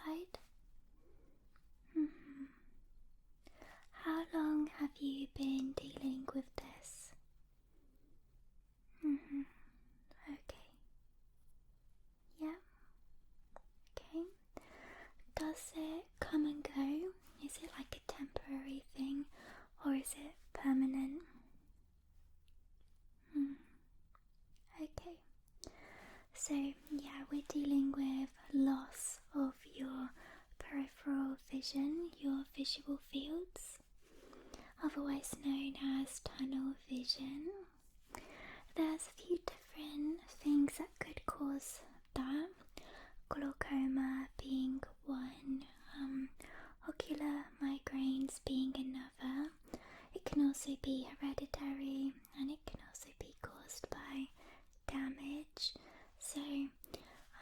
side? How long have you been dealing with this? Okay. Yeah. Okay. Does it come and go? Is it like a temporary thing, or is it permanent? Okay. So, yeah, we're dealing with loss of your peripheral vision, your visual fields, otherwise known as tunnel vision. There's a few different things that could cause that, glaucoma being one, ocular migraines being another. It can also be hereditary, and it can also be caused by damage. So,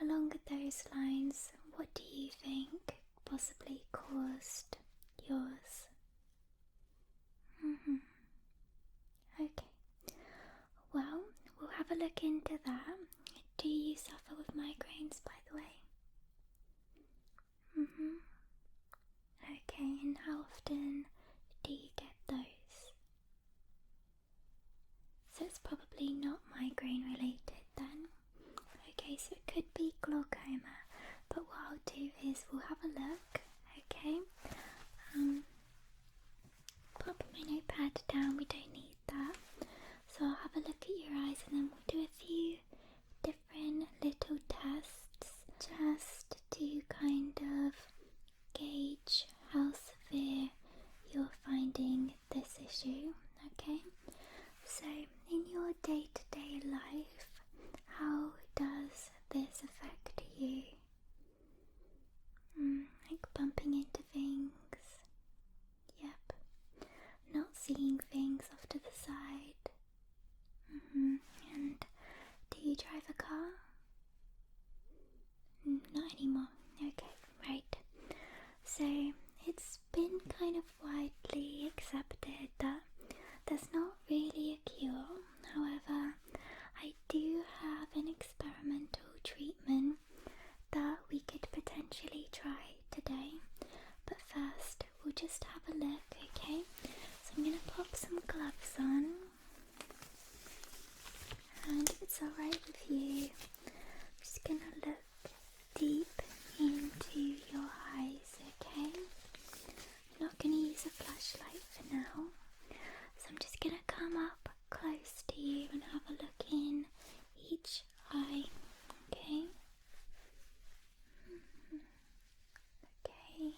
along those lines, what do you think possibly caused yours? Okay. Well, we'll have a look into that. Do you suffer with migraines, by the way? Okay, and how often do you get those? So it's probably not migraine related then. Okay, so it could be glaucoma, but what I'll do is we'll have a look, okay? Pop my notepad down, we don't need that. So I'll have a look at your eyes and then we'll do a few different little tests just to kind of gauge how severe you're finding this issue, okay? So in your day-to-day life, how does this affect you? Like bumping into things? Yep. Not seeing things off to the side? And do you drive a car? Not anymore. Okay, right. So it's been kind of widely accepted that there's not really a cure. However, I do have an experimental treatment that we could potentially try today. But first, we'll just have a look, okay? So I'm going to pop some gloves on. And if it's alright with you, I'm just going to look deep into your eyes, okay? I'm not going to use a flashlight for now. So I'm just going to come up close to you and have a look in each eye, okay? Okay.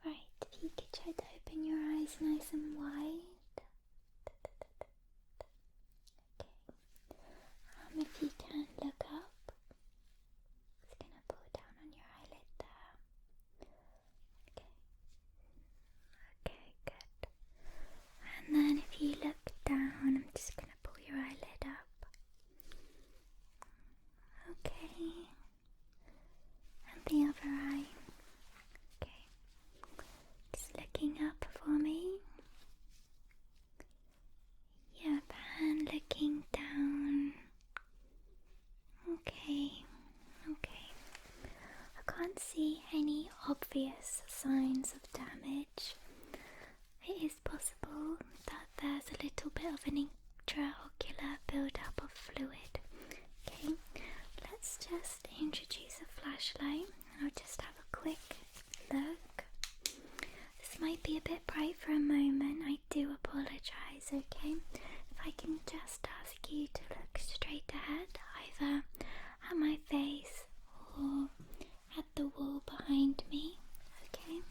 Right, if you could try to open your eyes nice and wide. Okay. If you can look up, just gonna pull down on your eyelid there. Okay. Okay, good. And then if you look down, I'm just gonna pull your eyelid up. Okay. And the other eye. Okay. Just looking up for me. Yep, and looking down. Okay. I can't see any obvious signs of damage. It is possible that there's a little bit of an intraocular build-up of fluid. Okay, let's just introduce a flashlight and I'll just have a quick look. This might be a bit bright for a moment, I do apologise, okay? If I can just ask you to look straight ahead, either at my face or at the wall behind me, okay?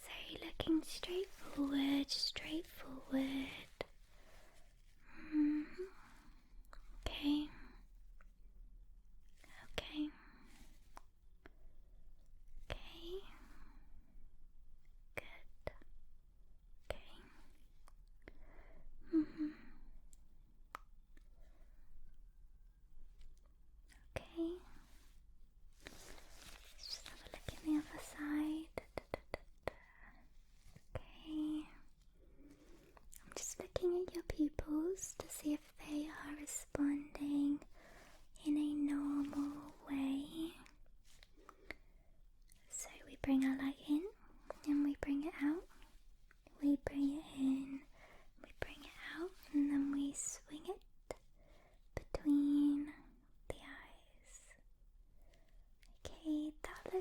So you're looking straight forward. Okay. Good.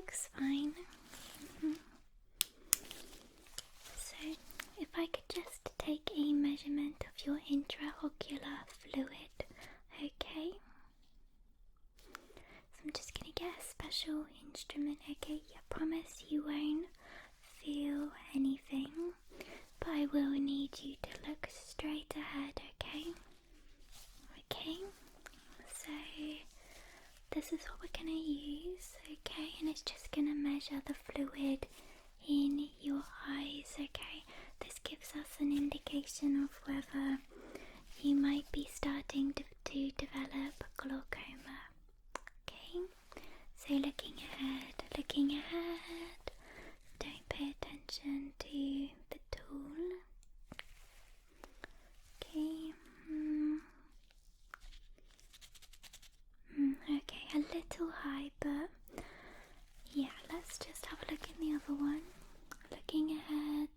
looks fine. So, if I could just take a measurement of your intraocular fluid, okay? So I'm just going to get a special instrument, okay? I promise you won't feel anything, but I will need you to look straight ahead, okay? Okay, so this is what we're going to use, okay? And it's just going to measure the fluid in your eyes, okay? This gives us an indication of whether you might be starting to develop glaucoma, okay? So looking ahead, don't pay attention to the tool, okay? Okay, a little high, but yeah, let's just have a look in the other one. Looking ahead.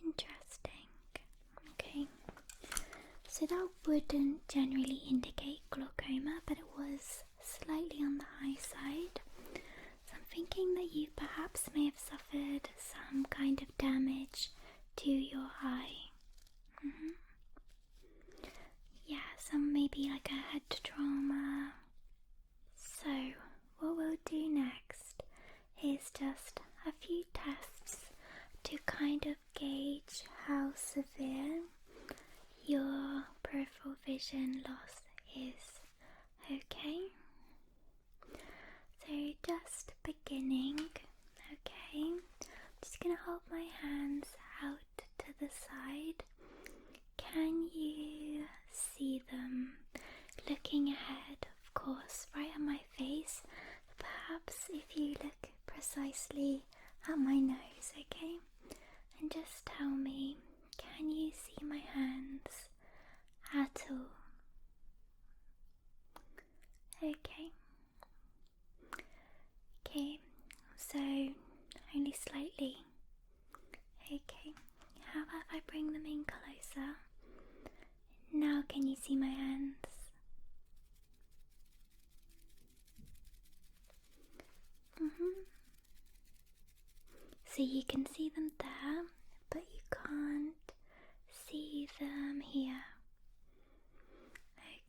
Interesting. Okay, so that wouldn't generally indicate glaucoma, but it was slightly on the high side. So I'm thinking that you perhaps may have suffered some kind of damage to your eye. Yeah, some maybe like a head trauma. So what we'll do next is just a few tests to kind of gauge how severe your peripheral vision loss is, okay? So just beginning, okay? I'm just gonna hold my hands out to the side. Can you see them? Looking ahead, of course, right at my face. Perhaps if you look precisely at my nose, okay? And just tell me, can you see my hands at all? Okay. Okay, so only slightly. Okay, how about if I bring them in closer? Now can you see my hands? So you can see them there, but you can't see them here.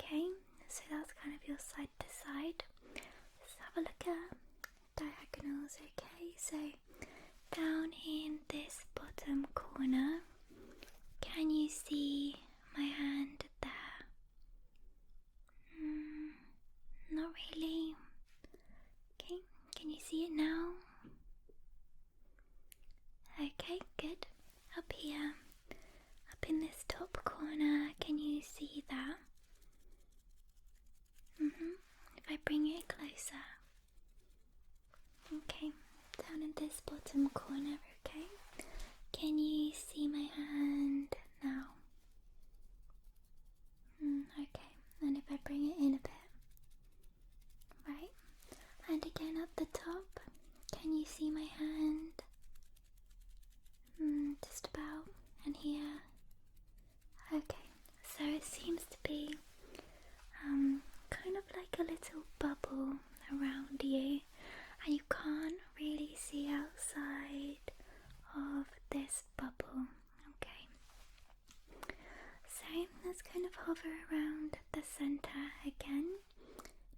Okay, so that's kind of your side to side. Let's have a look at diagonals, okay? So down in this bottom corner, can you see my hand there? Not really. Okay, can you see it now? Okay, good. Up here, up in this top corner, can you see that? If I bring it closer. Okay, down in this bottom corner, okay? Can you see my hand now? Okay, and if I bring it in a bit, right? And again at the top, can you see my hand? Just about, and here. Okay, so it seems to be kind of like a little bubble around you, and you can't really see outside of this bubble. Okay, so let's kind of hover around the center again.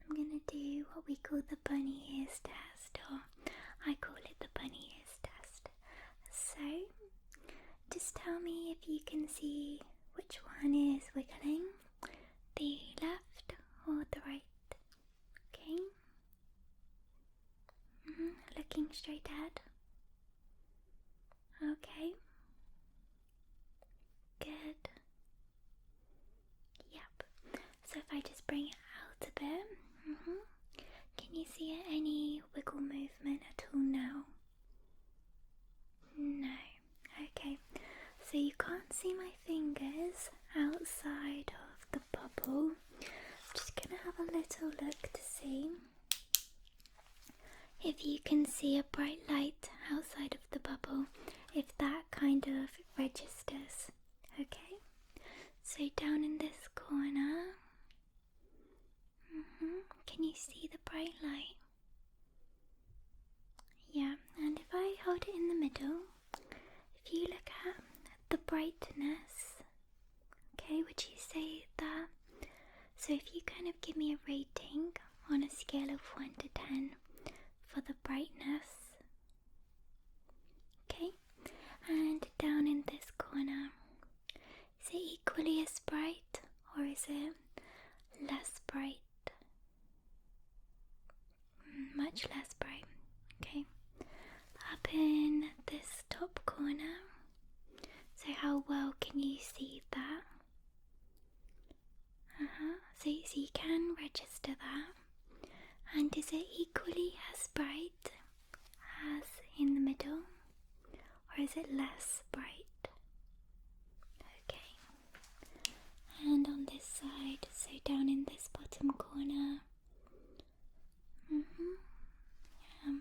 I'm gonna do what we call the bunny ears test, or I call it the bunny ears test. So just tell me if you can see which one is wiggling, the left or the right. Okay. Looking straight ahead. Okay. Good. Yep. So if I just bring it out a bit, can you see any wiggle movement at all now? No. Okay. So you can't see my fingers outside of the bubble. I'm just gonna have a little look to see if you can see a bright light outside of the bubble, if that kind of registers. Okay, so So down in this corner. Can you see the bright light? Yeah, and if I hold it in the middle, if you look at the brightness, okay, would you say that? So if you kind of give me a rating on a scale of 1 to 10 for the brightness, okay, and down in this corner, is it equally as bright or is it less bright? Much less bright, okay. Up in this top corner, so how well can you see that? So you can register that. And is it equally as bright as in the middle, or is it less bright? Okay. And on this side, so down in this bottom corner,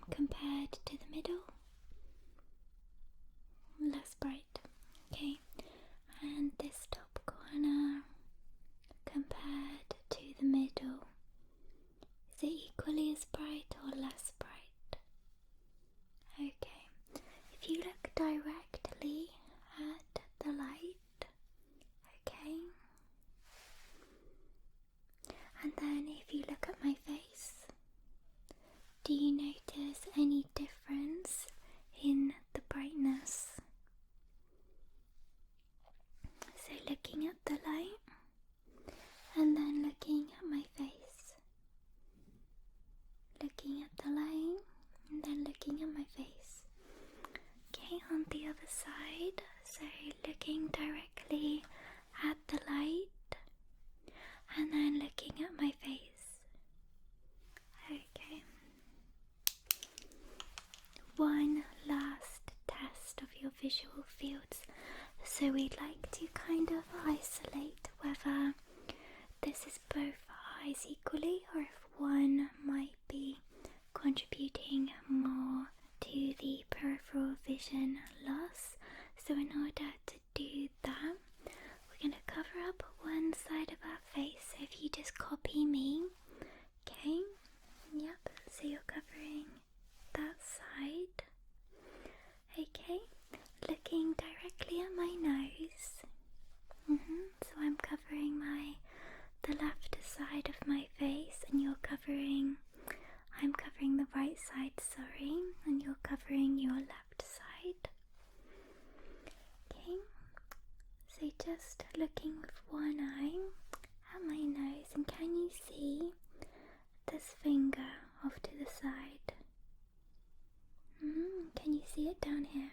compared to the middle, less bright, okay. And this top corner compared to the middle, is it equally as bright or less bright? Okay, if you look directly at the light, okay, and then if you look at my face, do you notice any difference in the brightness? So looking at the light and then looking at my face. Looking at the light and then looking at my face. Okay, on the other side, so looking directly at the light and then looking at my face. Okay. One last test of your visual fields. So we'd like to kind of isolate whether this is both eyes equally or if one might be contributing more to the peripheral vision loss. So in order to do that, we're going to cover up one side of our face. So if you just copy me, okay, yep, so you're covering that side, okay, looking directly at my nose, so I'm covering the left side of my face and I'm covering the right side, sorry, and you're covering your left side, okay, so just looking with one eye at my nose, and can you see this finger off to the side? Can you see it down here?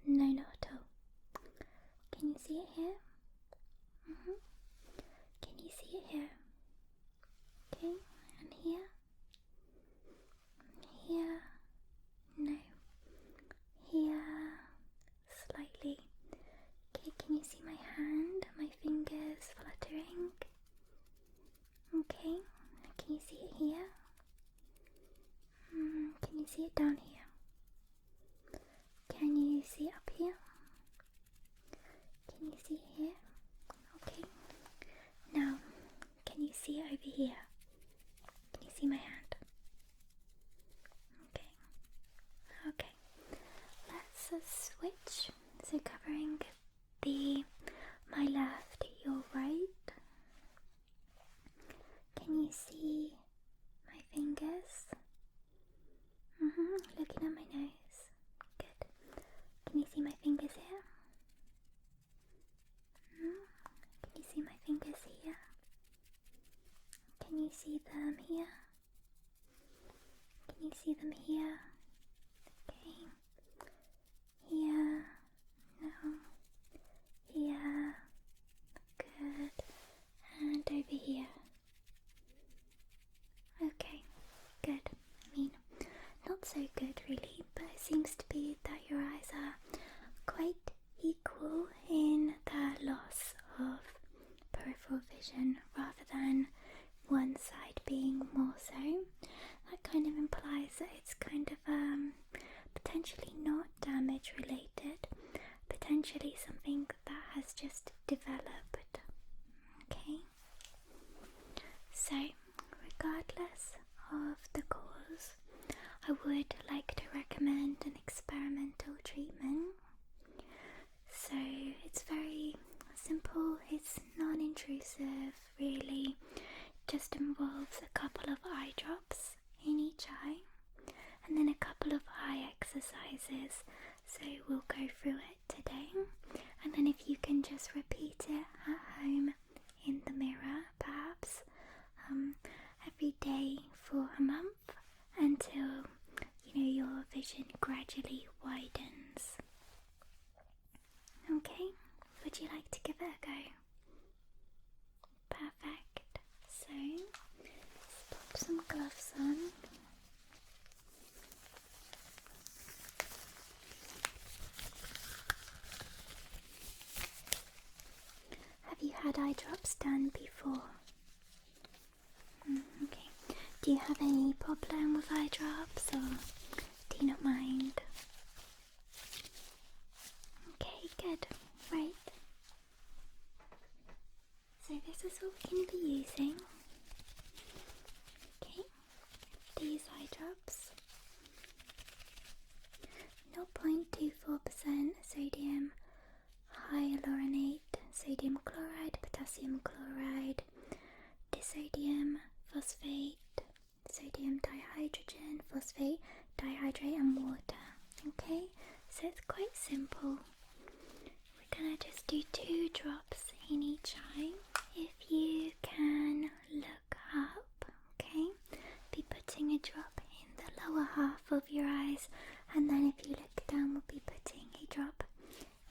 No, not at all. Can you see it here? Can you see it here? Okay, and here? Here? No. Here? Slightly. Okay, can you see my hand? My fingers fluttering? Okay, can you see it here? Can you see it down here? Can you see it up here? Can you see it here? Okay. Now, can you see it over here? Can you see my hand? Okay. Okay. Let's switch. So covering my left, your right. Can you see my fingers? Looking at my nose. Good. Can you see my fingers here? Can you see my fingers here? Can you see them here? Can you see them here? Okay. Here. No. Here. Good. And over here. Okay. Good. Not so good really, but it seems to be that your eyes are quite equal in the loss of peripheral vision rather than one side being more so. That kind of implies that it's kind of potentially not damage related, potentially something that has just developed So, regardless of the cause, I would like to recommend an experimental treatment. So, it's very simple, it's non-intrusive, really. Just involves a couple of eye drops in each eye and then a couple of eye exercises. So we'll go through it today, and then if you can just repeat it at home in the mirror, perhaps every day for a month until your vision gradually widens. Okay, would you like to give it a go? Perfect. So let's pop some gloves on. Have you had eye drops done before? Okay. Do you have any problem with eye drops, or do you not mind? Okay, good. Right. So this is what we're going to be using. Okay. These eye drops. 0.24% sodium hyaluronate, sodium chloride, potassium chloride, disodium phosphate, sodium dihydrogen, phosphate, dihydrate and water. Okay, so it's quite simple. We're gonna just do 2 drops in each eye. If you can look up, okay, be putting a drop in the lower half of your eyes, and then if you look down, we'll be putting a drop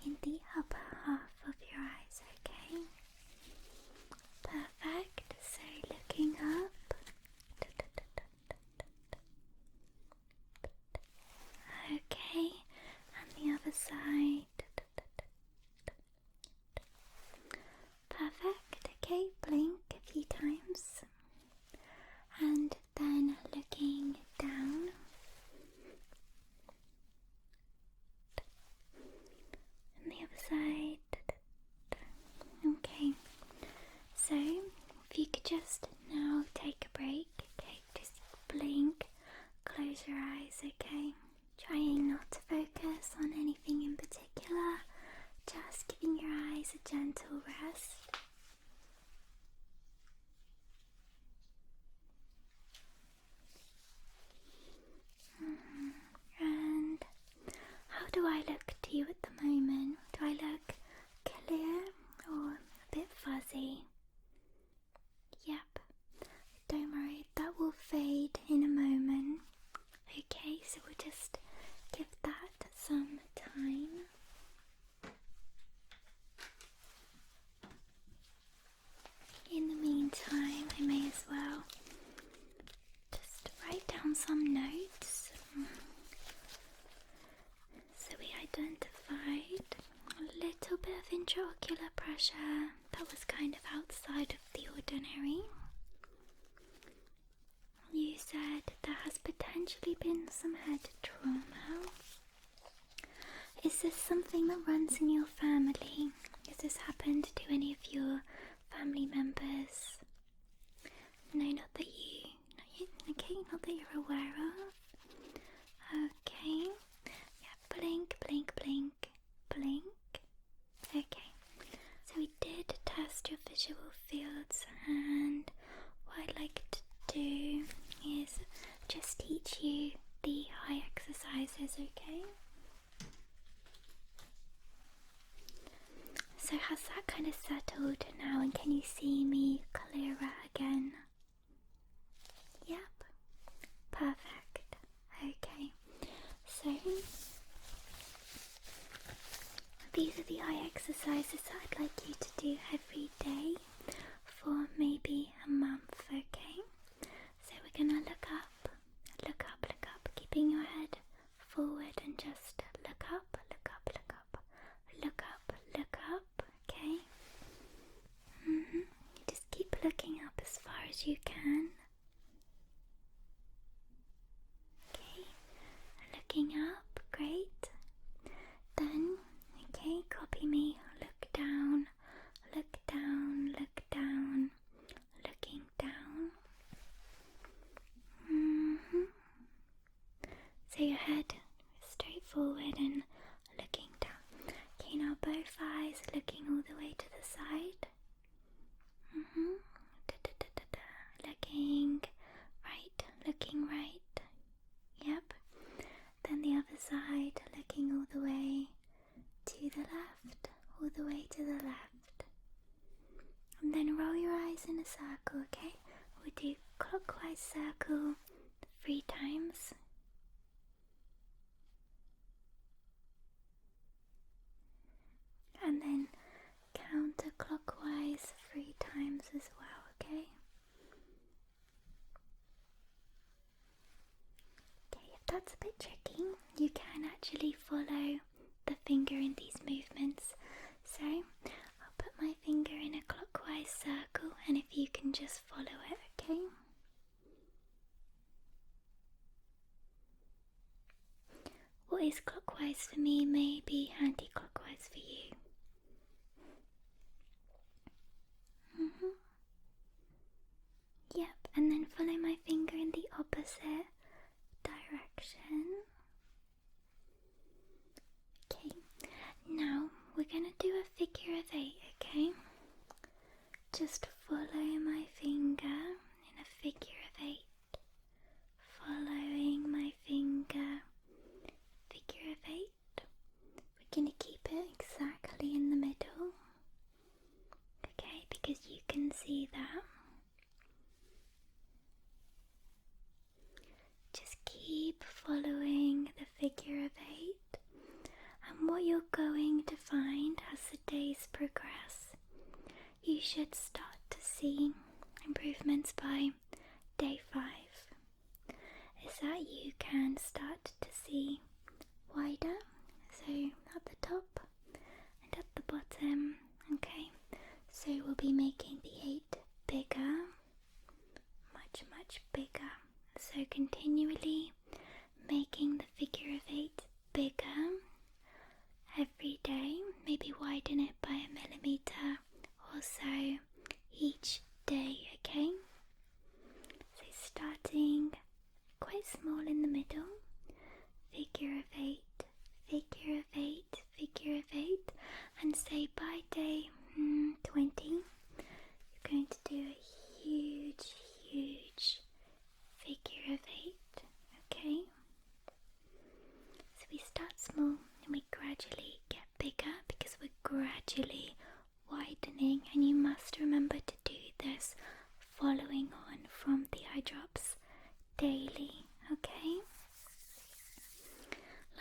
in the upper half of your eyes, okay? Perfect. So looking up. Okay, and the other side. Perfect. Okay, blink a few times. And then looking down. And the other side. Okay, so if you could just now take a break, okay, just blink, close your eyes, okay, trying not to focus on anything in particular, just giving your eyes a gentle rest. And how do I look to you at the moment? Do I look clear or a bit fuzzy? Yep, don't worry, that will fade in a moment. Okay, so we'll just give that some time. In the meantime, I may as well just write down some notes. So we identified a little bit of intraocular pressure that was kind of outside of the ordinary. You said there has potentially been some head trauma. Is this something that runs in your family? Has this happened to any of your family members? No, not that you're aware of. Okay. Yeah, blink, blink, blink, blink. Okay. So we did test your visual fields, and what I'd like to do is just teach you the eye exercises, okay? So has that kind of settled now, and can you see me clearer again? Yep. Perfect. Okay. So these are the eye exercises that I'd like you to do every day for maybe a month, okay? So we're gonna look up, look up, look up, keeping your head forward and just look up, look up, look up, look up, look up, okay? Just keep looking up as far as you can. Okay, looking up, great. Then, okay, copy me, look down, look down, look down, looking down. both eyes, looking all the way to the side. Looking right, looking right. Yep. Then the other side, looking all the way to the left, all the way to the left. And then roll your eyes in a circle, okay? We'll do clockwise circle 3 times. And then counterclockwise 3 times as well, okay? Okay, if that's a bit tricky, you can actually follow the finger in these movements. So, I'll put my finger in a clockwise circle, and if you can just follow it, okay? What is clockwise for me may be anti-clockwise for you. Yep, and then follow my finger in the opposite direction. Okay, now we're gonna do a figure of 8, okay? Just follow my finger in a figure of 8. Following my finger, figure of 8. We're gonna keep it exactly in the middle, okay? Because you can see that. Just keep following the figure of 8, and what you're going to find as the days progress, you should start to see improvements by day 5, is that you can start to see wider, so at the top and at the bottom, okay? So we'll be making the 8 bigger, much bigger. So continually making the figure of 8 bigger every day, maybe widen it by 1 millimeter or so each day, okay? So starting quite small in the middle, figure of 8, figure of 8, figure of 8, and say by day 20, you're going to do a huge figure of 8, okay? So we start small and we gradually get bigger because we're gradually widening, and you must remember to do this following on from the eye drops daily, okay?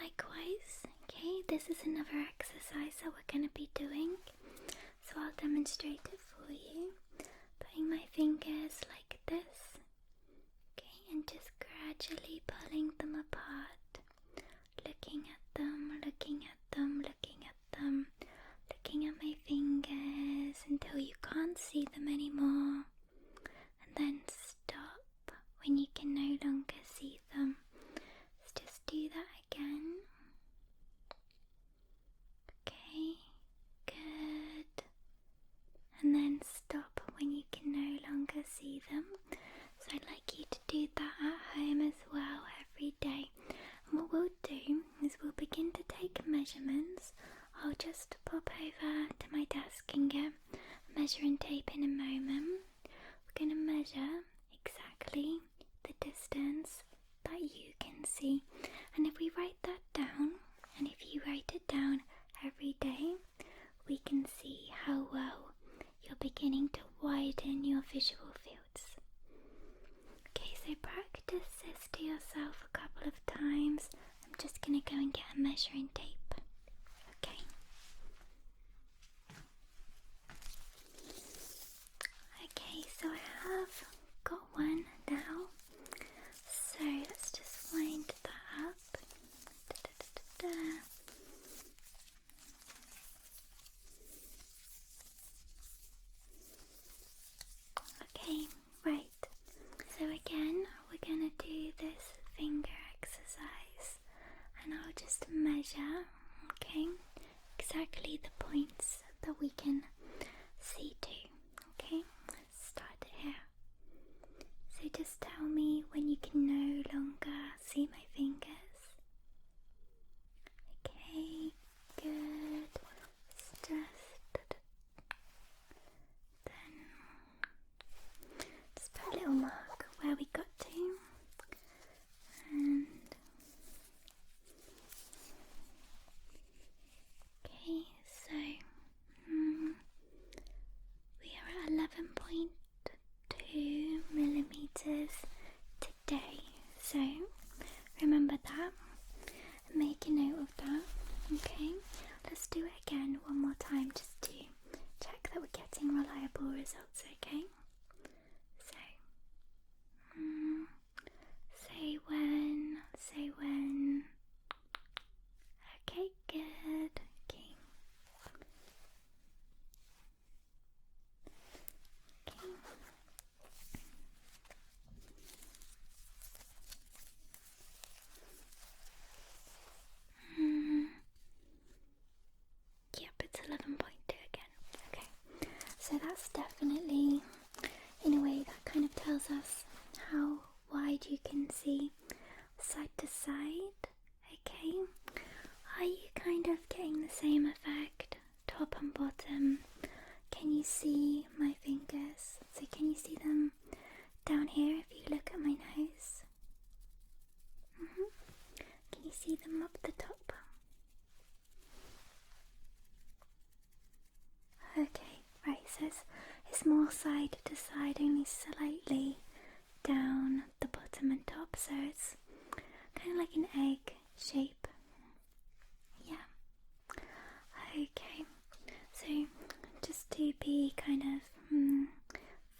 Likewise, okay, this is another exercise that we're going to be doing, so I'll demonstrate it for you, putting my fingers like this, okay, and just gradually pulling them apart, looking at them, looking at them, looking at them, looking at my fingers until you can't see them anymore, and then stop when you can no longer see them. Let's just do that again. Okay, good. And then stop when you can no longer see them. So I'd like you to do that at home as well every day. And what we'll do is we'll begin to take measurements. I'll just pop over to my desk and get a measuring tape in a moment. We're going to measure exactly the distance that you can see. And if we write that down, and if you write it down every day, we can see how well you're beginning to widen your visual fields. Okay, so practice this to yourself a couple of times. I'm just going to go and get a measuring tape. Okay. Okay, so I have got one now. So let's just wind that up. Okay, right. So again, we're going to do this finger exercise, and I'll just measure, okay, exactly the points that we can see to. Okay, let's start here. So just tell me when you can no longer see my fingers. Okay, good. Yep, it's 11.2 again. Okay, so that's definitely, in a way, that kind of tells us how wide you can see side to side. Okay, are you kind of getting the same effect top and bottom? Can you see my fingers? So can you see them down here if you look at my nose? Can you see them up the top? Okay, right, so it's more side to side, only slightly down the bottom and top, so it's kind of like an egg shape. Yeah. Okay, so just to be kind of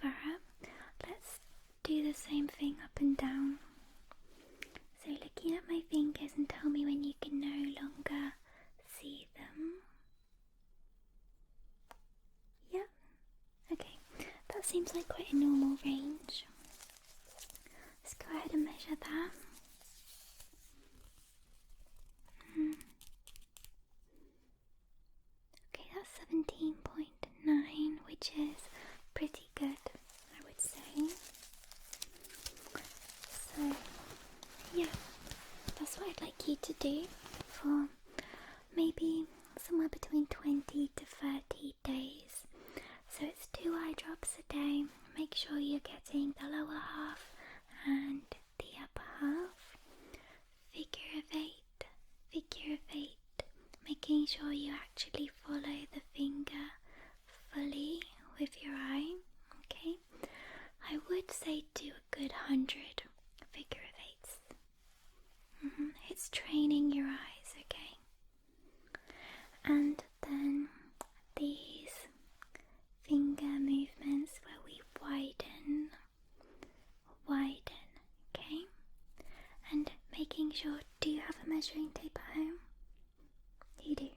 thorough, let's do the same thing up and down. So looking at my fingers and tell me when you can no longer see them. Yeah, okay, that seems like quite a normal range. Let's go ahead and measure that. Okay, that's 17.9, which is pretty good, I would say. So, yeah, that's what I'd like you to do for maybe somewhere between 20 to 30 days. So it's 2 eye drops a day. Make sure you're getting the lower half and the upper half. Figure of 8. Making sure you actually follow the finger fully with your eye. Okay, I would say do a good 100 figure of 8s. It's training your eyes, okay? And then these finger movements where we widen, okay? And making sure, do you have a measuring tape at home? You do.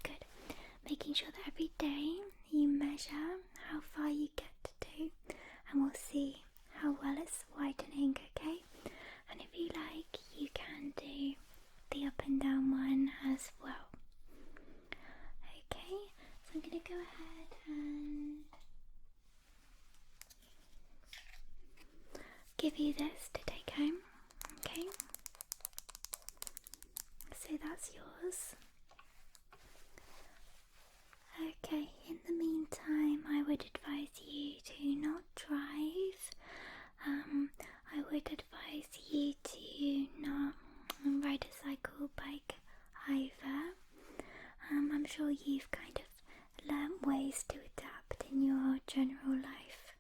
Good. Making sure that every day you measure how far you get to, and we'll see how well it's widening, okay? And if you like, you can do the up and down one as well. Okay, so I'm going to go ahead and give you this to take home, okay? So that's yours. Okay, in the meantime, I would advise you to not drive. I would advise you to not ride a cycle, bike either. I'm sure you've kind of learnt ways to adapt in your general life.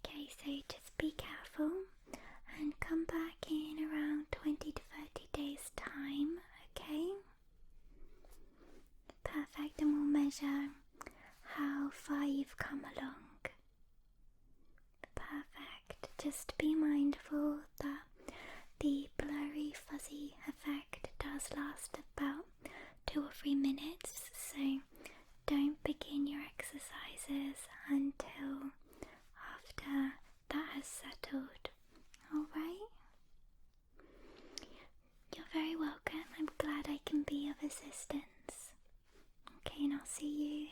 Okay, so just be careful and come back in around 20 to 30 days time, okay? Perfect, and we'll measure how far you've come along. Perfect. Just be mindful that the blurry fuzzy effect does last about 2 or 3 minutes, so don't begin your exercises until after that has settled. Alright? You're very welcome. I'm glad I can be of assistance. Okay, and I'll see you